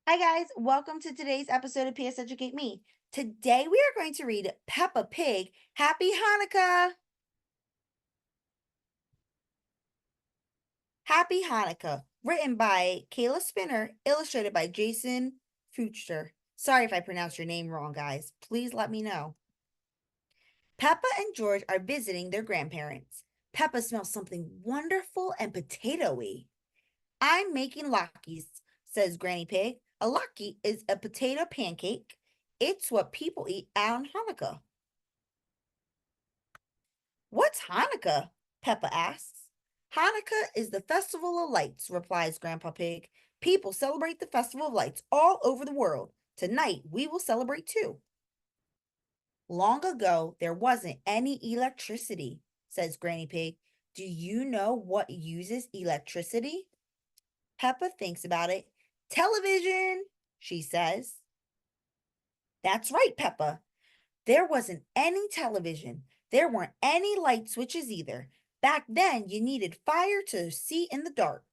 Hi, guys. Welcome to today's episode of PS Educate Me. Today, we are going to read Peppa Pig Happy Hanukkah. Happy Hanukkah, written by Kayla Spinner, illustrated by Jason Fuchster. Sorry if I pronounced your name wrong, guys. Please let me know. Peppa and George are visiting their grandparents. Peppa smells something wonderful and potatoey. I'm making latkes, says Granny Pig. A latke is a potato pancake. It's what people eat on Hanukkah. What's Hanukkah? Peppa asks. Hanukkah is the festival of lights, replies Grandpa Pig. People celebrate the festival of lights all over the world. Tonight, we will celebrate too. Long ago, there wasn't any electricity, says Granny Pig. Do you know what uses electricity? Peppa thinks about it. Television, she says. That's right, Peppa. There wasn't any television. There weren't any light switches either. Back then, you needed fire to see in the dark.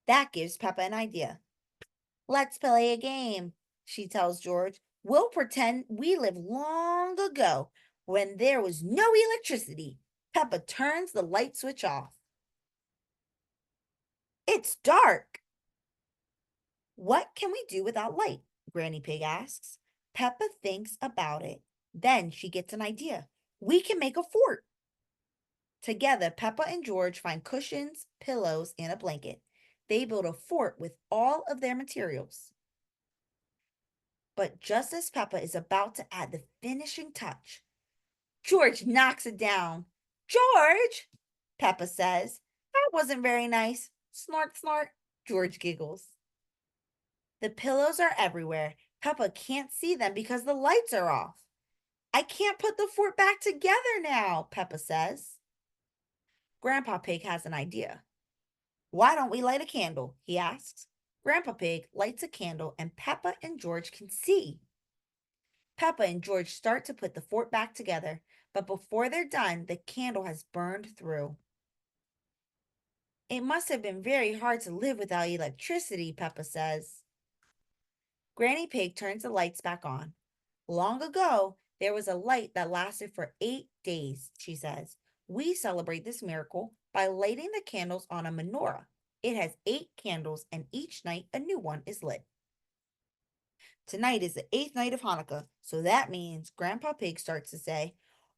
That gives Peppa an idea. Let's play a game, she tells George. We'll pretend we lived long ago when there was no electricity. Peppa turns the light switch off. It's dark. What can we do without light? Granny Pig asks. Peppa thinks about it. Then she gets an idea. We can make a fort. Together, Peppa and George find cushions, pillows, and a blanket. They build a fort with all of their materials. But just as Peppa is about to add the finishing touch, George knocks it down. George, Peppa says, that wasn't very nice. Snort, snort. George giggles. The pillows are everywhere. Peppa can't see them because the lights are off. I can't put the fort back together now, Peppa says. Grandpa Pig has an idea. Why don't we light a candle? He asks. Grandpa Pig lights a candle and Peppa and George can see. Peppa and George start to put the fort back together, but before they're done, the candle has burned through. It must have been very hard to live without electricity, Peppa says. Granny Pig turns the lights back on. Long ago, there was a light that lasted for 8 days, she says. We celebrate this miracle by lighting the candles on a menorah. It has 8 candles, and each night a new one is lit. Tonight is the 8th night of Hanukkah, so that means Grandpa Pig starts to say,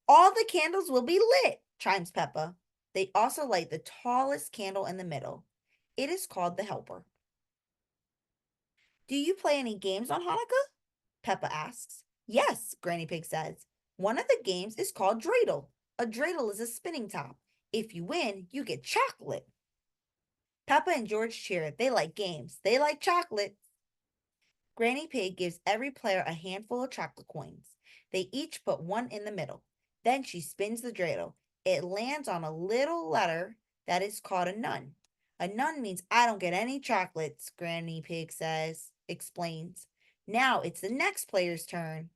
all the candles will be lit, chimes Peppa. They also light the tallest candle in the middle. It is called the helper. Do you play any games on Hanukkah? Peppa asks. Yes, Granny Pig says. One of the games is called dreidel. A dreidel is a spinning top. If you win, you get chocolate. Peppa and George cheer. They like games. They like chocolate. Granny Pig gives every player a handful of chocolate coins. They each put one in the middle. Then she spins the dreidel. It lands on a little letter that is called a nun. A nun means I don't get any chocolates, Granny Pig explains. Now it's the next player's turn.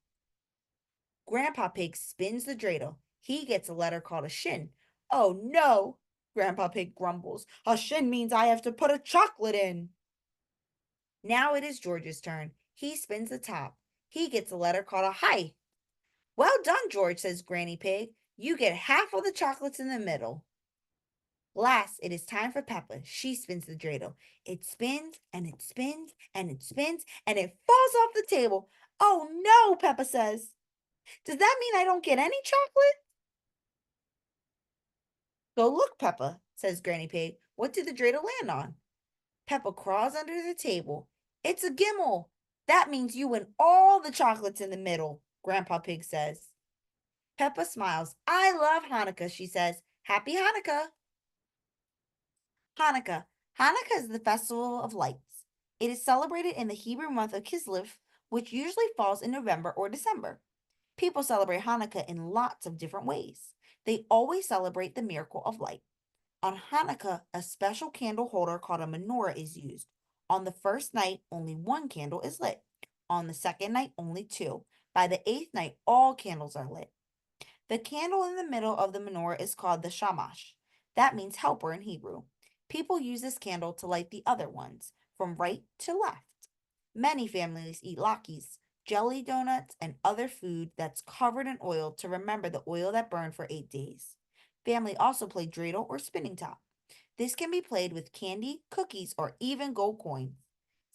Grandpa Pig spins the dreidel. He gets a letter called a shin. Oh no, Grandpa Pig grumbles. A shin means I have to put a chocolate in. Now it is George's turn. He spins the top. He gets a letter called a hi. Well done, George, says Granny Pig. You get half of the chocolates in the middle. Last, it is time for Peppa. She spins the dreidel. It spins and it spins and it spins and it falls off the table. Oh no, Peppa says. Does that mean I don't get any chocolate? Go look, Peppa, says Granny Pig. What did the dreidel land on? Peppa crawls under the table. It's a gimmel. That means you win all the chocolates in the middle, Grandpa Pig says. Peppa smiles. I love Hanukkah, she says. Happy Hanukkah. Hanukkah. Hanukkah is the festival of lights. It is celebrated in the Hebrew month of Kislev, which usually falls in November or December. People celebrate Hanukkah in lots of different ways. They always celebrate the miracle of light. On Hanukkah, a special candle holder called a menorah is used. On the first night, only one candle is lit. On the second night, only two. By the 8th night, all candles are lit. The candle in the middle of the menorah is called the shamash. That means helper in Hebrew. People use this candle to light the other ones. from right to left. Many families eat latkes, jelly donuts, and other food that's covered in oil to remember the oil that burned for 8 days. Family also play dreidel or spinning top. This can be played with candy, cookies, or even gold coins.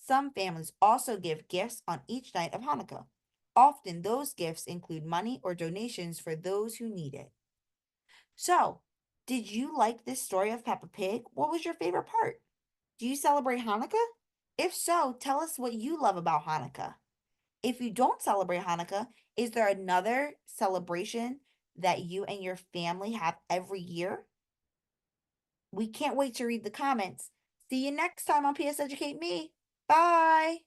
Some families also give gifts on each night of Hanukkah. Often, those gifts include money or donations for those who need it. So, did you like this story of Peppa Pig? What was your favorite part? Do you celebrate Hanukkah? If so, tell us what you love about Hanukkah. If you don't celebrate Hanukkah, is there another celebration that you and your family have every year? We can't wait to read the comments. See you next time on PS Educate Me. Bye.